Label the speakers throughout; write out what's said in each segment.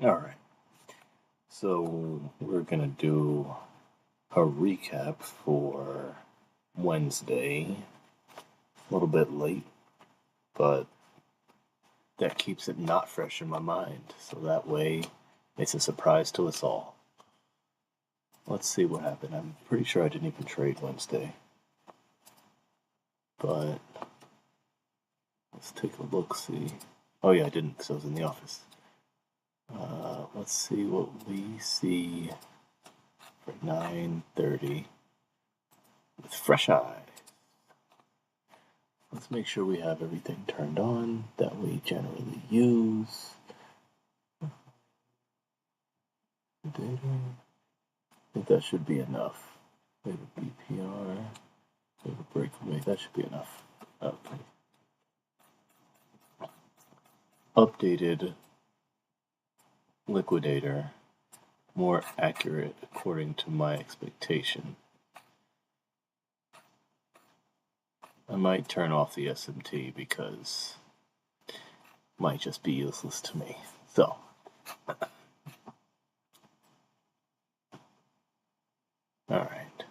Speaker 1: Alright, so we're gonna do a recap for Wednesday. A little bit late, but that keeps it not fresh in my mind, so that way it's a surprise to us all. Let's see what happened. I'm pretty sure I didn't even trade Wednesday, but let's take a look, see. Oh yeah, I didn't because I was in the office. Let's see what we see for 9:30 with fresh eyes. Let's make sure we have everything turned on that we generally use. Data. I think that should be enough. We have a BPR, we have a breakaway, that should be enough. Okay. Updated liquidator, more accurate according to my expectation. I might turn off the SMT because it might just be useless to me. So, alright.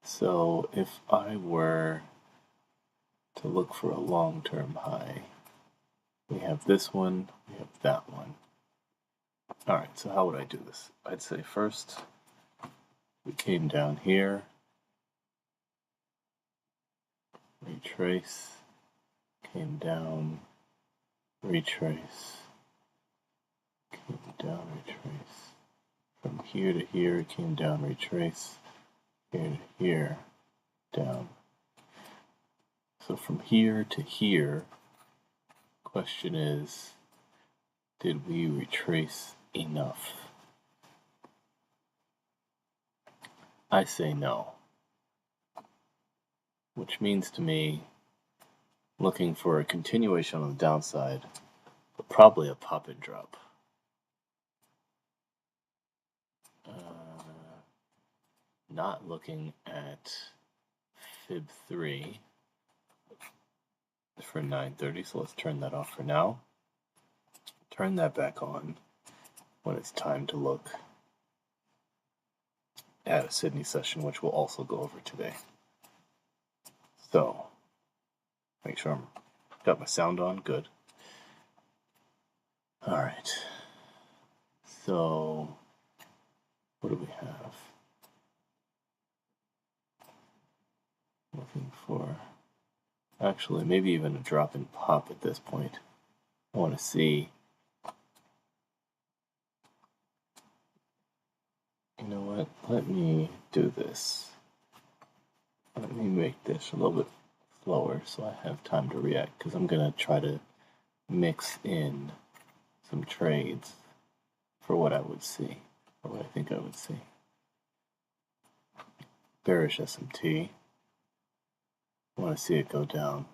Speaker 1: So, if I were to look for a long-term high, we have this one, we have that one. Alright, so how would I do this? I'd say first, we came down here, retrace, came down, retrace, came down, retrace. From here to here, it came down, retrace, here to here, down. So from here to here, question is, did we retrace enough? I say no. Which means to me, looking for a continuation on the downside, but probably a pop and drop. Not looking at fib 3 for 9:30, so let's turn that off for now. Turn that back on when it's time to look at a Sydney session, which we'll also go over today. So, make sure I've got my sound on, good. Alright, so what do we have? Looking for, actually, maybe even a drop in pop at this point. I want to see, you know what, let me do this. Let me make this a little bit slower so I have time to react, because I'm going to try to mix in some trades for what I would see, or what I think I would see. Bearish SMT. I want to see it go down.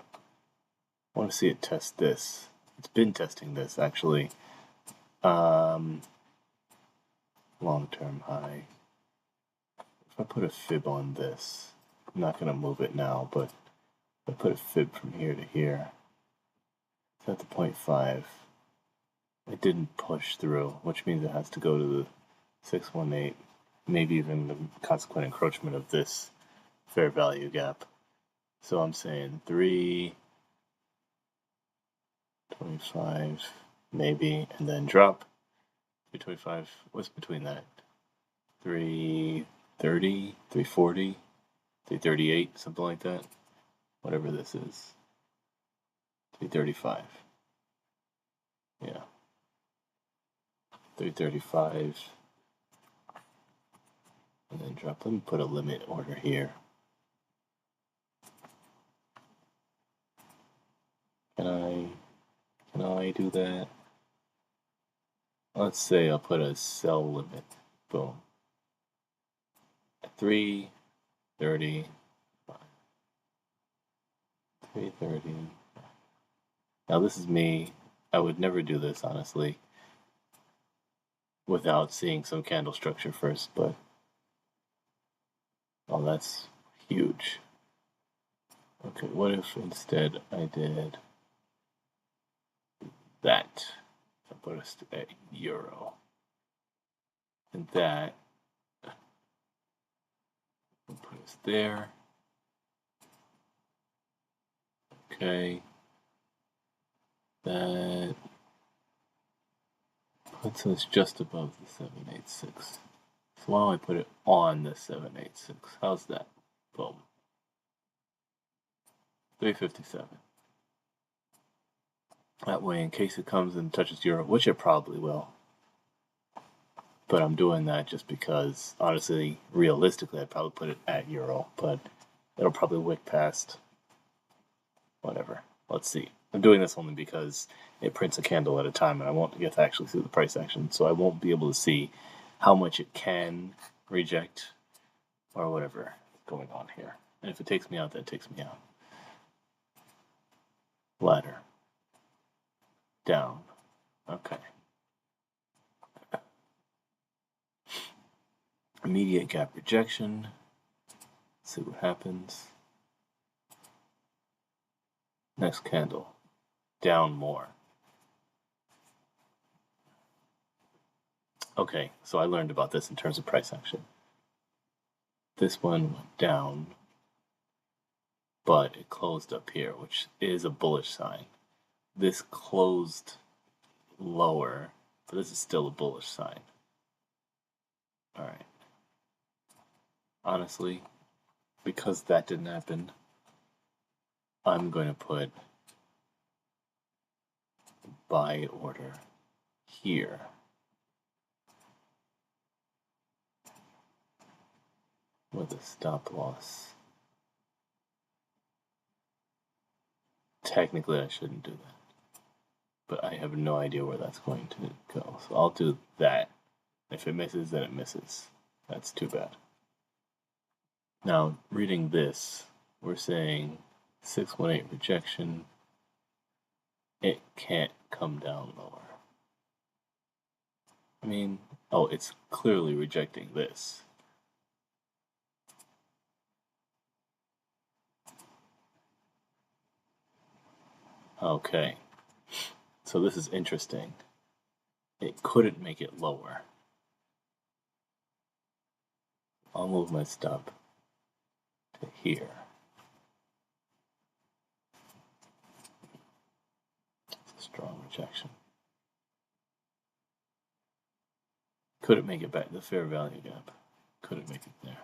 Speaker 1: I want to see it test this. It's been testing this, actually. Long-term high. If I put a fib on this, I'm not going to move it now, but if I put a fib from here to here, it's at the 0.5. It didn't push through, which means it has to go to the 618, maybe even the consequent encroachment of this fair value gap. So I'm saying 325 maybe, and then drop. 325, what's between that? 330, 340, 338, something like that. Whatever this is. 335. Yeah. 335. And then drop. Let me put a limit order here. Can I do that? Let's say I'll put a sell limit. Boom. 330. 330. Now this is me. I would never do this, honestly, without seeing some candle structure first, but oh, that's huge. Okay, what if instead I did that? From put us at euro. And that will put us there. Okay. That puts us just above the 786. So why don't I put it on the 786? How's that? Boom. 357. That way, in case it comes and touches euro, which it probably will. But I'm doing that just because, honestly, realistically, I'd probably put it at euro, but it'll probably wick past. Whatever. Let's see. I'm doing this only because it prints a candle at a time, and I won't get to actually see the price action, so I won't be able to see how much it can reject or whatever is going on here. And if it takes me out, that takes me out. Ladder. Down. Okay. Immediate gap rejection. Let's see what happens. Next candle. Down more. Okay, so I learned about this in terms of price action. This one went down, but it closed up here, which is a bullish sign. This closed lower, but this is still a bullish sign. All right. Honestly, because that didn't happen, I'm going to put buy order here. With a stop loss. Technically, I shouldn't do that, but I have no idea where that's going to go. So I'll do that. If it misses, then it misses. That's too bad. Now, reading this, we're saying 618 rejection. It can't come down lower. I mean, oh, it's clearly rejecting this. Okay, so this is interesting. It couldn't make it lower. I'll move my stop to here. It's a strong rejection. Couldn't make it back. The fair value gap. Couldn't make it there.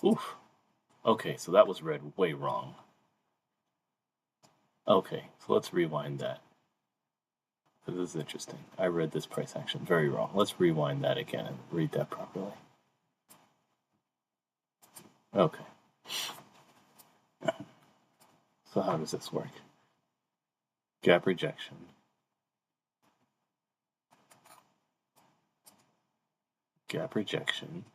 Speaker 1: Oof. Okay, so that was read way wrong. Okay, so let's rewind that. This is interesting. I read this price action very wrong. Let's rewind that again and read that properly. Okay. So how does this work? Gap rejection. Gap rejection.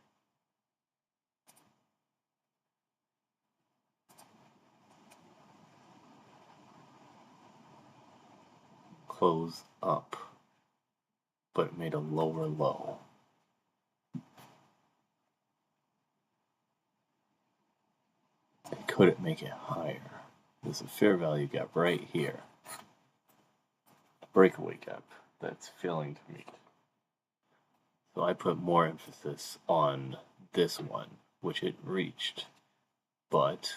Speaker 1: Close up, but it made a lower low. It couldn't make it higher. There's a fair value gap right here. Breakaway gap that's failing to meet. So I put more emphasis on this one, which it reached, but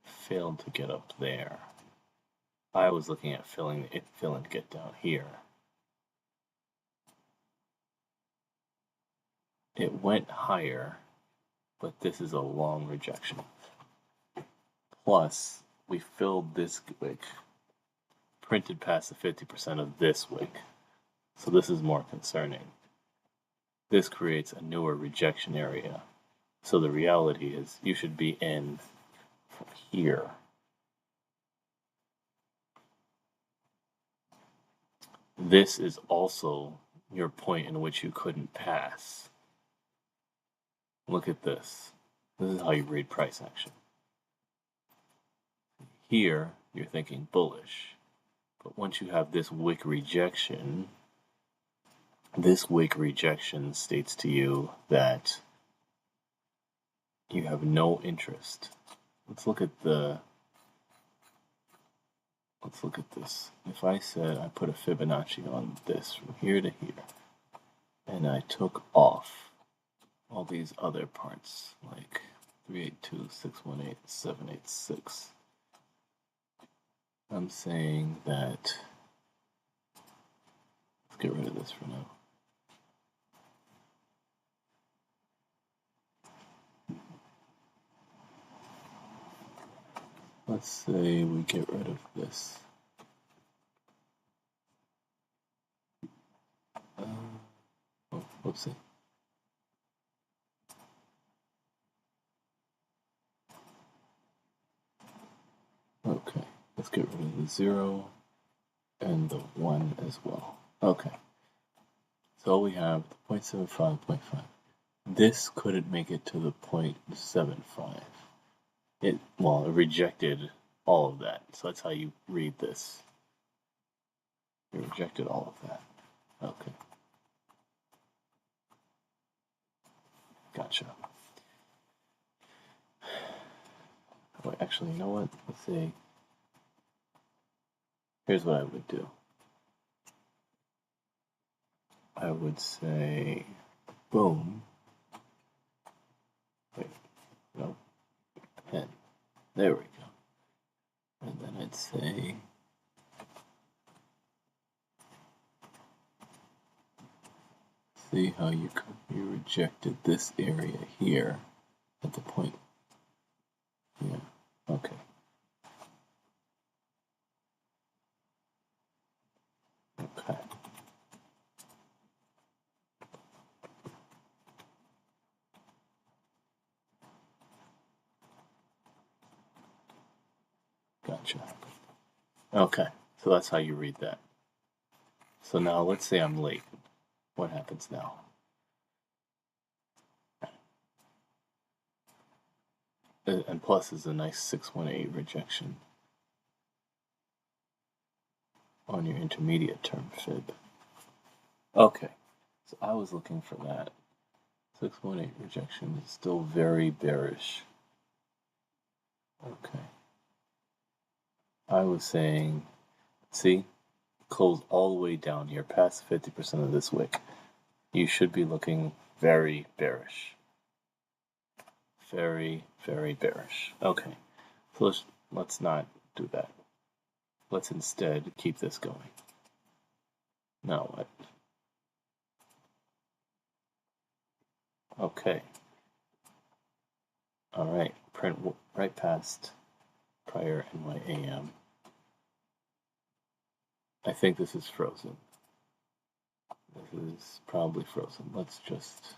Speaker 1: failed to get up there. I was looking at failing to get down here. It went higher, but this is a long rejection. Plus, we filled this wick, printed past the 50% of this wick. So this is more concerning. This creates a newer rejection area. So the reality is you should be in from here. This is also your point in which you couldn't pass. Look at this. This is how you read price action. Here, you're thinking bullish. But once you have this wick rejection, this wick rejection states to you that you have no interest. Let's look at this. If I said I put a Fibonacci on this from here to here, and I took off all these other parts, like 382, 618, 786, I'm saying that, let's get rid of this for now. Let's say we get rid of this. Oh, whoopsie. Okay, let's get rid of the 0 and the 1 as well. Okay, so we have the 0.75, 0.5. This couldn't make it to the 0.75. It rejected all of that. So that's how you read this. It rejected all of that. Okay. Gotcha. Wait, actually, you know what? Let's see. Here's what I would do. I would say, boom. Wait, no. And there we go. And then I'd say, see how you rejected this area here at the point. Yeah, okay. Okay. Gotcha. Okay, so that's how you read that. So now let's say I'm late. What happens now? And plus is a nice 618 rejection on your intermediate term fib. Okay, so I was looking for that. 618 rejection is still very bearish. Okay. I was saying, see, close all the way down here past 50% of this wick. You should be looking very bearish. Very, very bearish. Okay, so let's not do that. Let's instead keep this going. Now what? Okay. All right, print right past prior NYAM. I think this is frozen. This is probably frozen. Let's just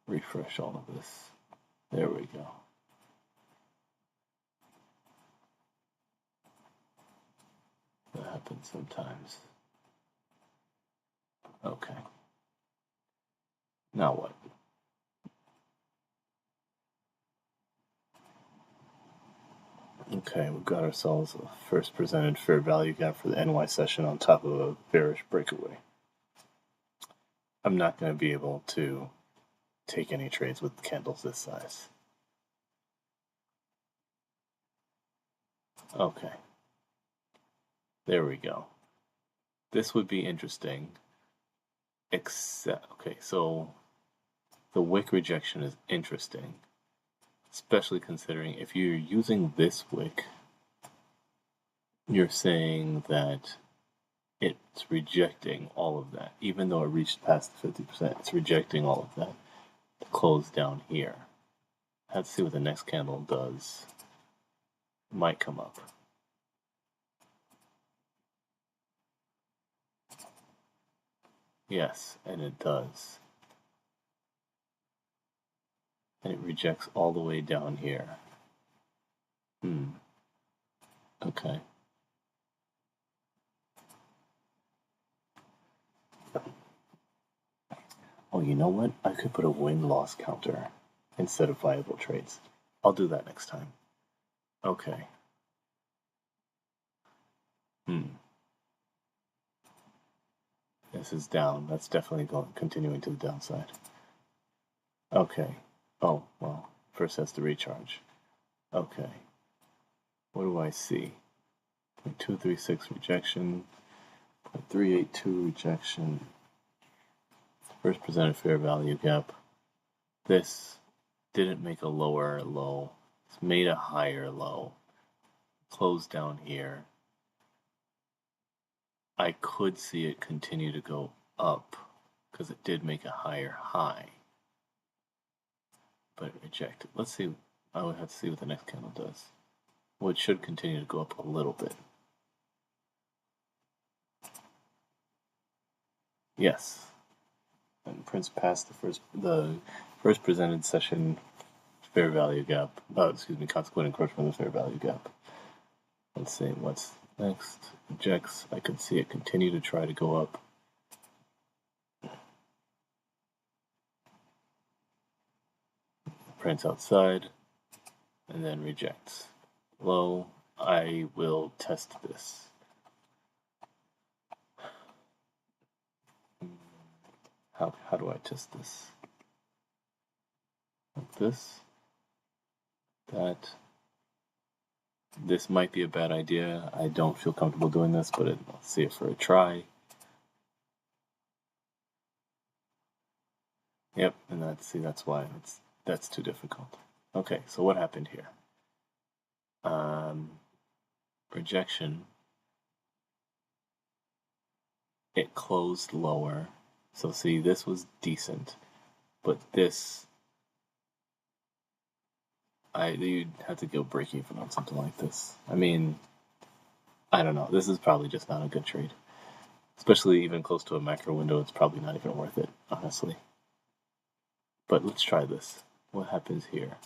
Speaker 1: refresh all of this. There we go. That happens sometimes. Okay. Now what? Okay, we've got ourselves a first presented fair value gap for the NY session on top of a bearish breakaway. I'm not going to be able to take any trades with candles this size. Okay. There we go. This would be interesting, except, okay, so the wick rejection is interesting, especially considering if you're using this wick, you're saying that it's rejecting all of that. Even though it reached past the 50%, it's rejecting all of that to close down here. Let's see what the next candle does. Might come up. Yes, and it does. And it rejects all the way down here. Okay. Oh, you know what? I could put a win-loss counter instead of viable trades. I'll do that next time. Okay. This is down. That's definitely continuing to the downside. Okay. Oh, well, first has to recharge. Okay. What do I see? 0.236 rejection, 0.382 rejection, first presented fair value gap. This didn't make a lower low, it's made a higher low. Closed down here. I could see it continue to go up because it did make a higher high, but it rejected. Let's see. I would have to see what the next candle does. Well, it should continue to go up a little bit. Yes, and prints past the first presented session fair value gap. Consequent encroachment of the fair value gap. Let's see what's next. Rejects. I could see it continue to try to go up. Prints outside, and then rejects. Low. I will test this. How do I test this? Like this. That. This might be a bad idea. I don't feel comfortable doing this, but let's see it for a try. Yep, and that's why that's too difficult. Okay, so what happened here? Rejection. It closed lower. So see, this was decent, but this, you'd have to go break even on something like this. I mean, I don't know. This is probably just not a good trade. Especially even close to a macro window, it's probably not even worth it, honestly. But let's try this. What happens here?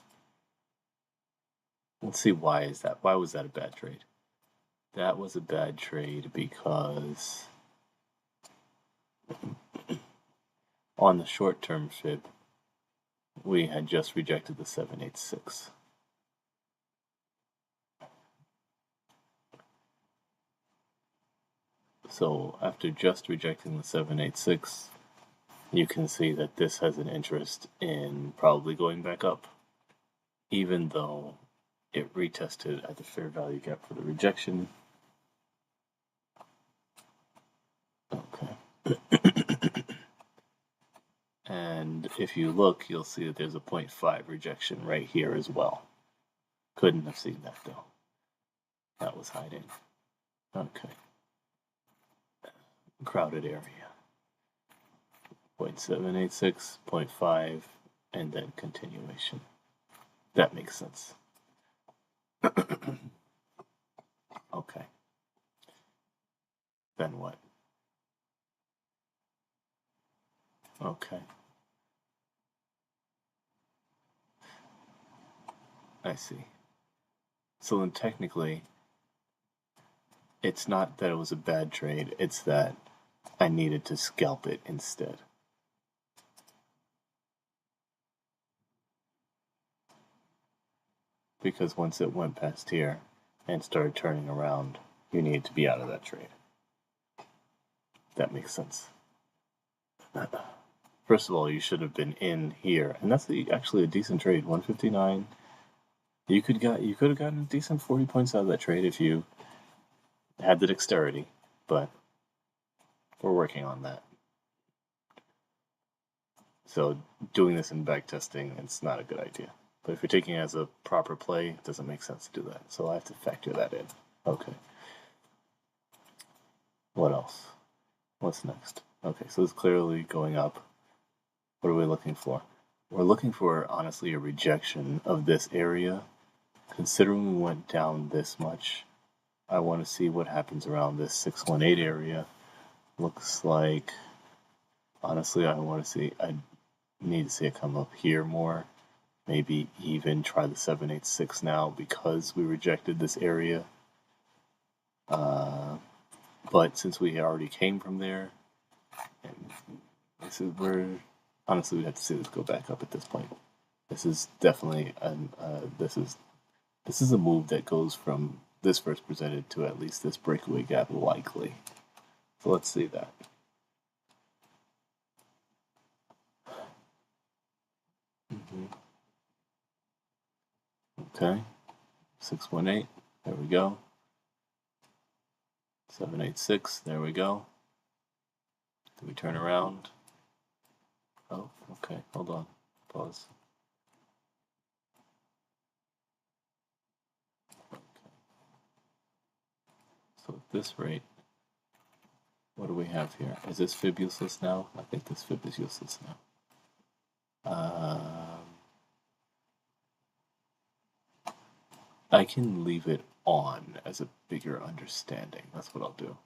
Speaker 1: Let's see why is that. Why was that a bad trade? That was a bad trade because on the short-term fib, we had just rejected the 786. So after just rejecting the 786, you can see that this has an interest in probably going back up, even though it retested at the fair value gap for the rejection. Okay. And if you look, you'll see that there's a 0.5 rejection right here as well. Couldn't have seen that though. That was hiding. Okay. Crowded area. 0.786, 0.5, and then continuation. That makes sense. Okay. Then what? Okay. I see. So then technically, it's not that it was a bad trade, it's that I needed to scalp it instead. Because once it went past here and started turning around, you needed to be out of that trade. That makes sense. First of all, you should have been in here, and that's actually a decent trade. 159. You could have gotten a decent 40 points out of that trade if you had the dexterity, but we're working on that. So doing this in back testing, it's not a good idea. But if you're taking it as a proper play, it doesn't make sense to do that. So I have to factor that in. Okay. What else? What's next? Okay, so it's clearly going up. What are we looking for? We're looking for, honestly, a rejection of this area. Considering we went down this much, I want to see what happens around this 618 area. Looks like, honestly, I need to see it come up here more. Maybe even try the 786 now because we rejected this area. But since we already came from there, and this is where, honestly, we'd have to see this go back up at this point. This is definitely this is a move that goes from this first presented to at least this breakaway gap likely. So let's see that. Okay, 618, there we go. 786, there we go. Do we turn around? Oh, okay, hold on, pause. Okay. So at this rate, what do we have here? Is this fib useless now? I think this fib is useless now. I can leave it on as a bigger understanding. That's what I'll do.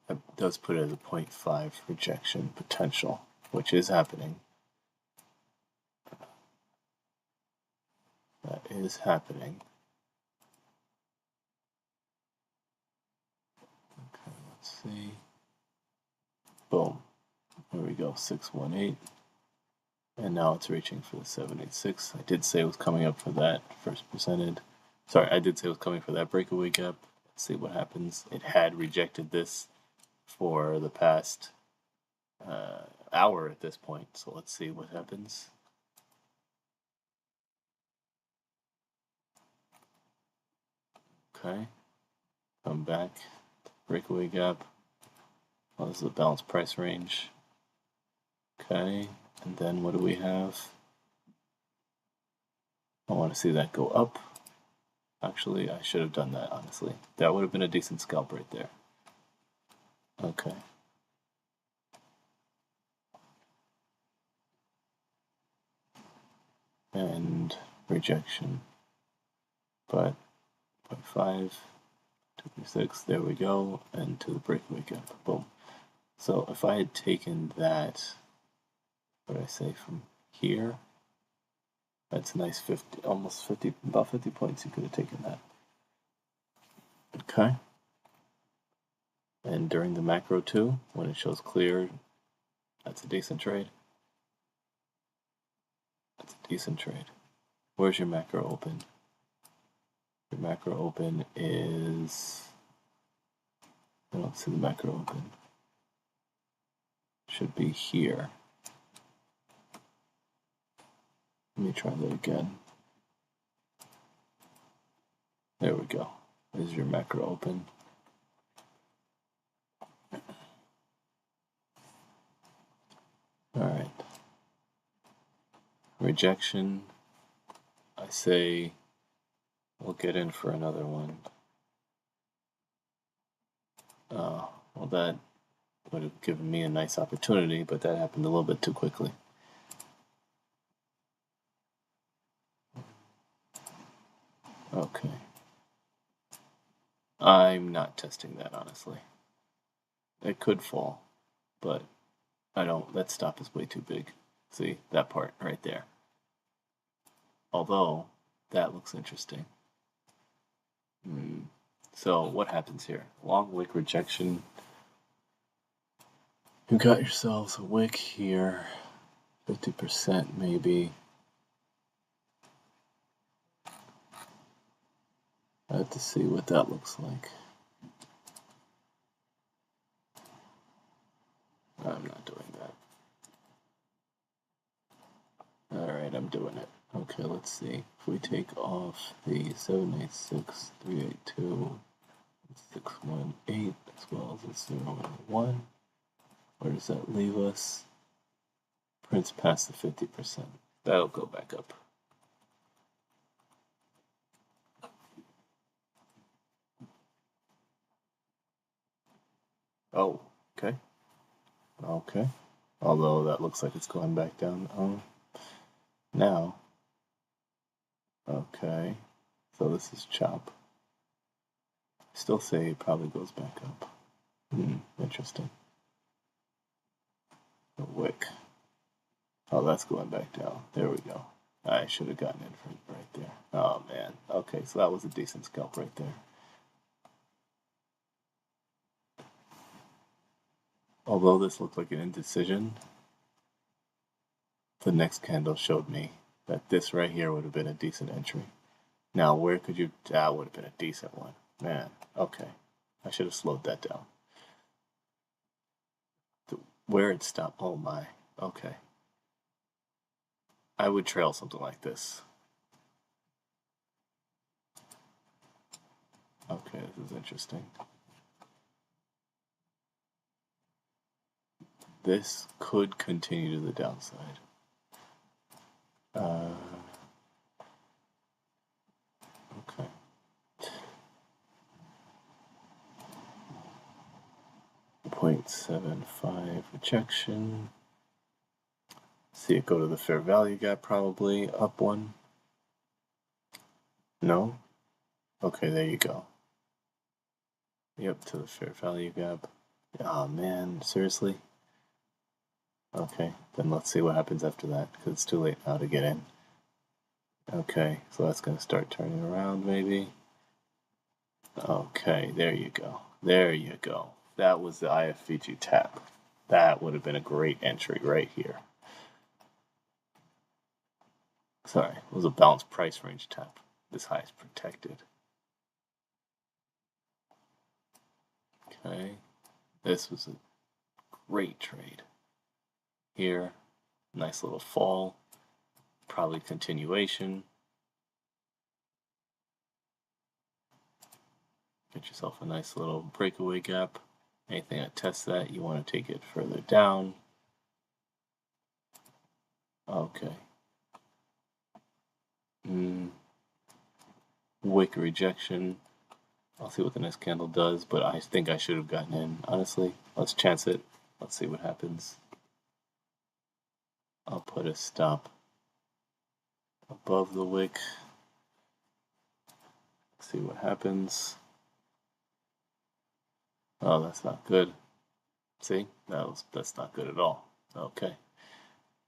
Speaker 1: It does put it as a 0.5 rejection potential, which is happening. That is happening. Okay, let's see. Boom. There we go, 618. And now it's reaching for the 786. I did say it was coming up for that first presented. Sorry, I did say it was coming for that breakaway gap. Let's see what happens. It had rejected this for the past hour at this point. So let's see what happens. Okay. Come back. Breakaway gap. Oh, this is the balanced price range. Okay. And then what do we have? I want to see that go up. Actually, I should have done that, honestly. That would have been a decent scalp right there. Okay. And rejection. But 0.5, 2.6, there we go, and to the breakaway gap. Boom. So if I had taken that, what did I say, from here, that's a nice 50, almost 50, about 50 points you could have taken that. Okay. And during the macro too, when it shows clear, that's a decent trade. That's a decent trade. Where's your macro open? Your macro open is, I don't see the macro open. Should be here. Let me try that again. There we go. There's your macro open. All right. Rejection. I say we'll get in for another one. Well, that would have given me a nice opportunity, but that happened a little bit too quickly. Okay. I'm not testing that, honestly. It could fall, but I don't. That stop is way too big. See, that part right there. Although, that looks interesting. So, what happens here? Long wick rejection. You got yourselves a wick here. 50% maybe. I have to see what that looks like. I'm not doing that. Alright, I'm doing it. Okay, let's see. If we take off the 786, 382, 618, as well as the 011, where does that leave us? Prints past the 50%. That'll go back up. Oh, okay. Okay. Although that looks like it's going back down. Now. Okay. So this is chop. Still say it probably goes back up. Interesting. The wick. Oh, that's going back down. There we go. I should have gotten in for right there. Oh, man. Okay, so that was a decent scalp right there. Although this looked like an indecision, the next candle showed me that this right here would have been a decent entry. Now, where could you... That would have been a decent one. Man, okay. I should have slowed that down. Where it stopped... Oh, my. Okay. I would trail something like this. Okay, this is interesting. This could continue to the downside. Okay. 0.75 rejection. See it go to the fair value gap, probably up one. No? Okay, there you go. Yep, to the fair value gap. Oh man, seriously? Okay, then let's see what happens after that, because it's too late now to get in. Okay, so that's going to start turning around, maybe. Okay, there you go. There you go. That was the IFVG tap. That would have been a great entry right here. Sorry, it was a balanced price range tap. This high is protected. Okay, this was a great trade. Here, nice little fall, probably continuation. Get yourself a nice little breakaway gap. Anything that tests that, you want to take it further down. Okay. Wick rejection. I'll see what the next candle does, but I think I should have gotten in, honestly. Let's chance it. Let's see what happens. I'll put a stop above the wick. See what happens. Oh, that's not good. See? That's not good at all. Okay.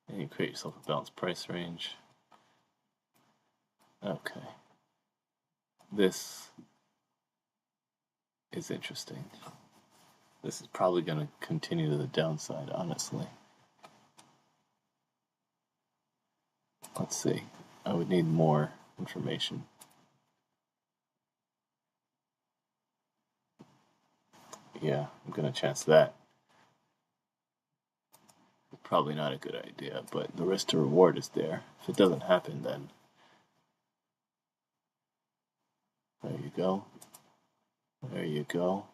Speaker 1: And you create yourself a balanced price range. Okay. This is interesting. This is probably going to continue to the downside, honestly. Let's see. I would need more information. Yeah, I'm going to chance that. Probably not a good idea, but the risk to reward is there. If it doesn't happen, then there you go. There you go.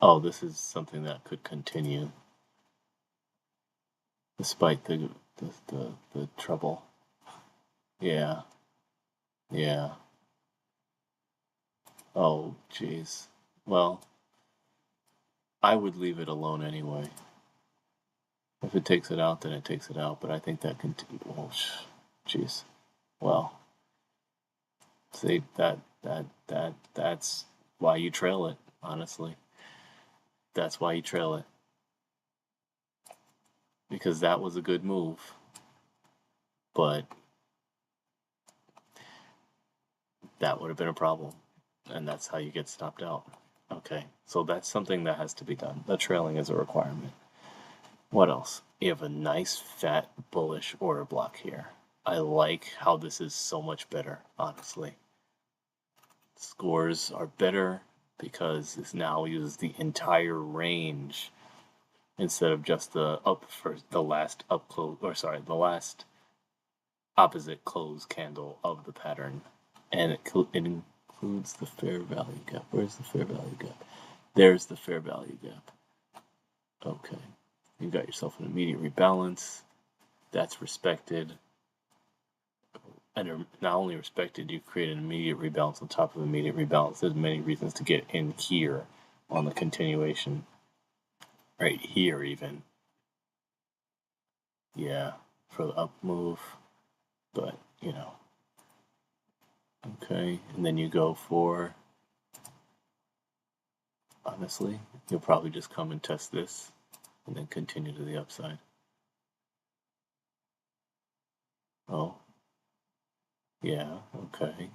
Speaker 1: Oh, this is something that could continue despite the trouble. Yeah. Yeah. Oh, jeez. Well, I would leave it alone anyway. If it takes it out, then it takes it out. But I think that can. Oh, jeez. Well, see that's why you trail it. Honestly, that's why you trail it, because that was a good move, but that would have been a problem, and that's how you get stopped out. Okay, so that's something that has to be done. The trailing is a requirement. What else? You have a nice fat bullish order block here. I like how this is so much better, honestly. Scores are better because this now uses the entire range instead of just the last opposite close candle of the pattern. And it includes the fair value gap. Where's the fair value gap? There's the fair value gap. Okay. You got yourself an immediate rebalance. That's respected. And not only respected, you create an immediate rebalance on top of immediate rebalance. There's many reasons to get in here on the continuation. Right here, even. Yeah, for the up move. But, you know. Okay, and then you go for. Honestly, you'll probably just come and test this and then continue to the upside. Oh. Yeah, okay.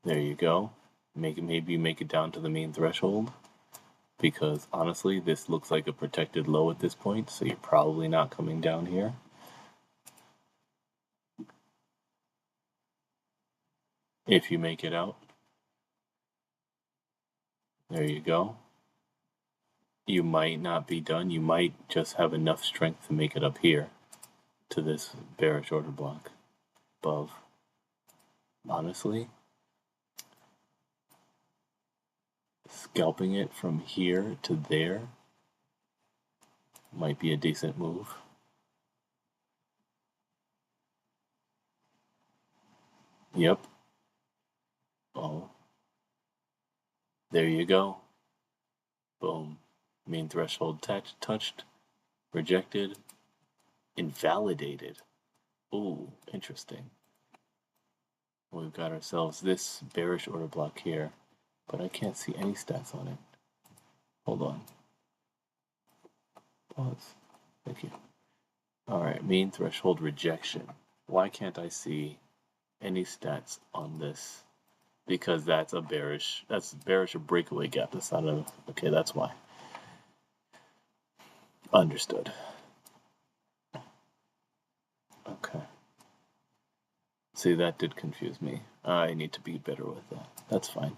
Speaker 1: There you go. Maybe make it down to the main threshold. Because honestly, this looks like a protected low at this point, so you're probably not coming down here. If you make it out. There you go. you might not be done. You might just have enough strength to make it up here to this bearish order block above. Honestly, scalping it from here to there might be a decent move. Yep. Oh. There you go. Boom. Main threshold touched, rejected, invalidated. Ooh, interesting. We've got ourselves this bearish order block here, but I can't see any stats on it. Hold on. Pause. Thank you. Alright, main threshold rejection. Why can't I see any stats on this? Because that's bearish or breakaway gap. That's not a, okay, that's why. Understood. Okay. See, that did confuse me. I need to be better with that. That's fine.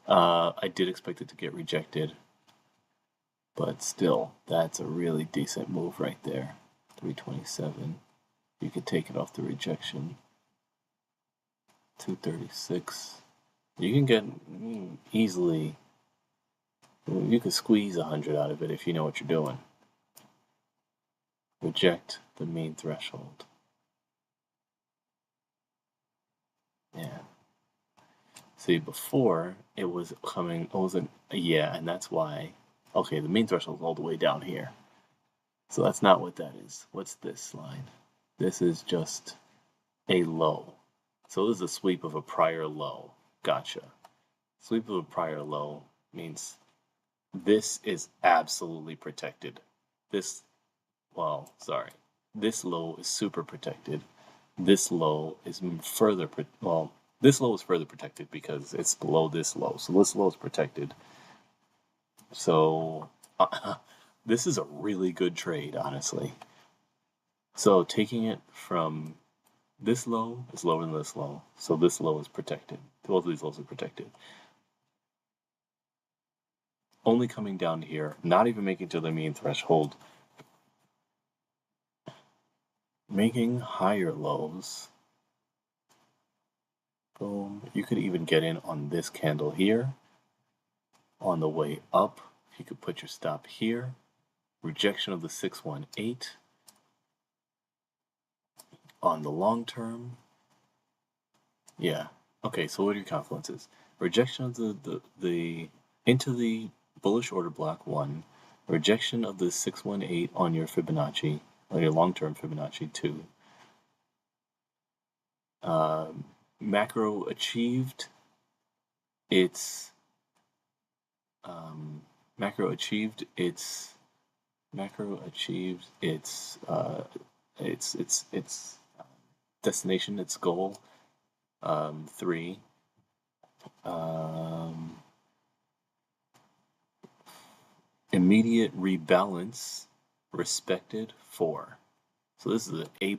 Speaker 1: I did expect it to get rejected, but still, that's a really decent move right there. 327. You could take it off the rejection. 236. You can get easily, you can squeeze 100 out of it if you know what you're doing. Reject the main threshold. Yeah. See, before it was coming, it wasn't, yeah, and that's why. Okay, the main threshold is all the way down here. So that's not what that is. What's this line? This is just a low. So this is a sweep of a prior low. Gotcha. Sweep of a prior low means this is absolutely protected. This low is super protected. This low is further, this low is further protected because it's below this low. So this low is protected. So this is a really good trade, honestly. So taking it from this low is lower than this low. So this low is protected. Both of these lows are protected. Only coming down here, not even making to the main threshold. Making higher lows. Boom. You could even get in on this candle here. On the way up, you could put your stop here. Rejection of the 618. On the long term, yeah. Okay, so what are your confluences? Rejection of the into the bullish order block 1. Rejection of the 618 on your Fibonacci, on your long-term Fibonacci 2. Macro achieved its destination, its goal. 3. Immediate rebalance respected 4. So this is an A++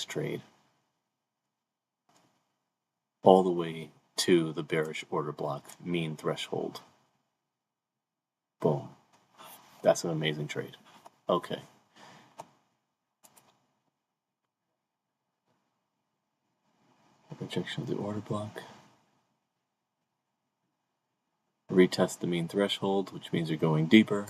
Speaker 1: trade all the way to the bearish order block mean threshold. Boom. That's an amazing trade. Okay. Rejection of the order block. Retest the mean threshold, which means you're going deeper.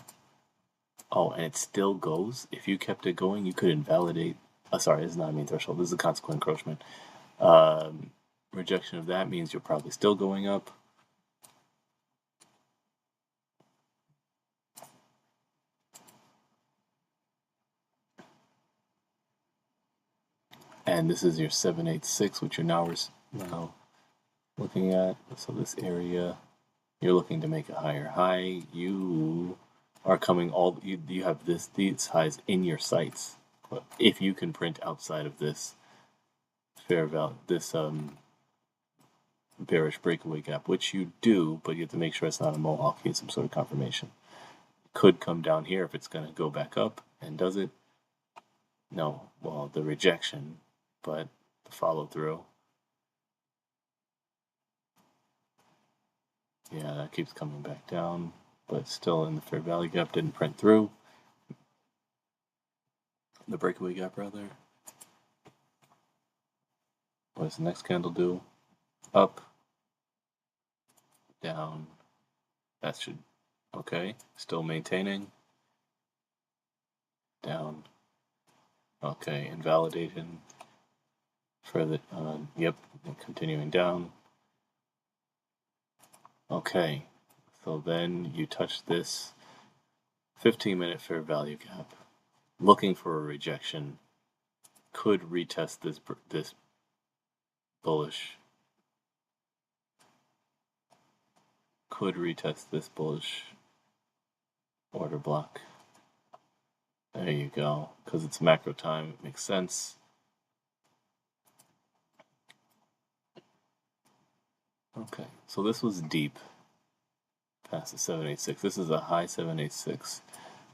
Speaker 1: Oh, and it still goes. If you kept it going, you could invalidate. Sorry, this is not a mean threshold. This is a consequent encroachment. Rejection of that means you're probably still going up. And this is your 786, which you're now looking at. So this area, you're looking to make a higher high. You are coming you have these highs in your sights. If you can print outside of this fair value, this bearish breakaway gap, which you do, but you have to make sure it's not a mohawk. You need some sort of confirmation. Could come down here if it's going to go back up, and does it? No. Well, the rejection, but the follow through. Yeah, that keeps coming back down. but still in the fair value gap, didn't print through. The breakaway gap, rather. What does the next candle do? Up, down. That should, okay, still maintaining. Down. Okay, invalidated. Further, yep, continuing down. Okay, so then you touch this 15-minute fair value gap, looking for a rejection, could retest this bullish, order block. There you go, because it's macro time, it makes sense. Okay, so this was deep past the 786. This is a high 786.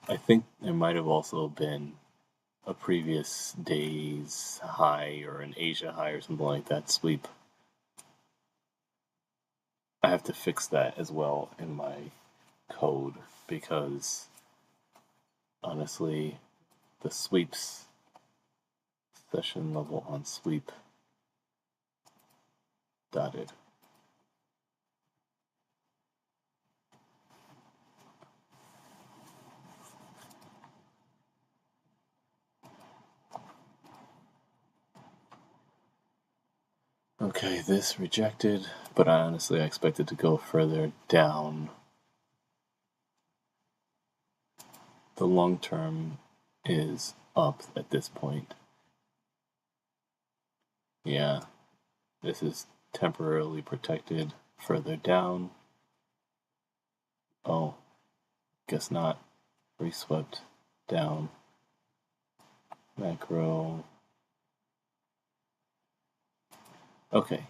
Speaker 1: I think there might have also been a previous day's high or an Asia high or something like that sweep. I have to fix that as well in my code because honestly, the sweeps, session level on sweep, dotted. Okay, this rejected, but honestly I expected to go further down. The long term is up at this point. Yeah, this is temporarily protected further down. Oh, guess not. Reswept down. Macro. Okay,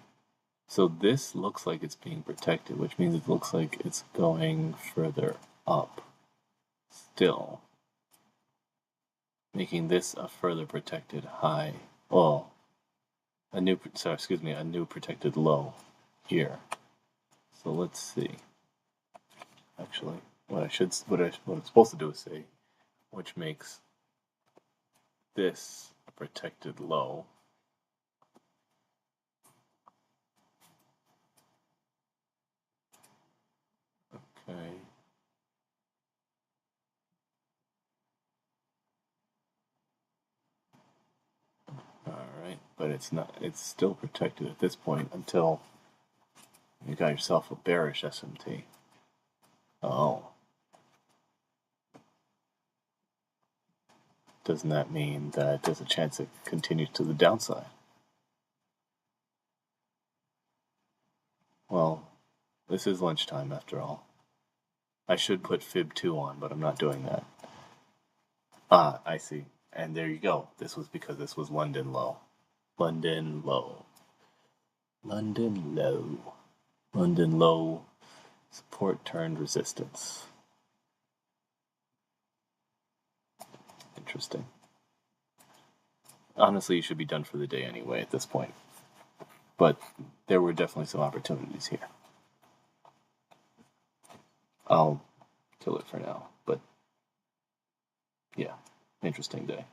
Speaker 1: so this looks like it's being protected, which means it looks like it's going further up still, making this a further protected high. Well, a new protected low here. So let's see. Actually, what it's supposed to do is say, which makes this a protected low. Okay. Alright, but it's still protected at this point until you got yourself a bearish SMT. Oh. Doesn't that mean that there's a chance it continues to the downside? Well, this is lunchtime after all. I should put Fib 2 on, but I'm not doing that. Ah, I see. And there you go. This was because this was London low. London low. London low. London low. Support turned resistance. Interesting. Honestly, you should be done for the day anyway at this point. But there were definitely some opportunities here. I'll kill it for now. But yeah, interesting day.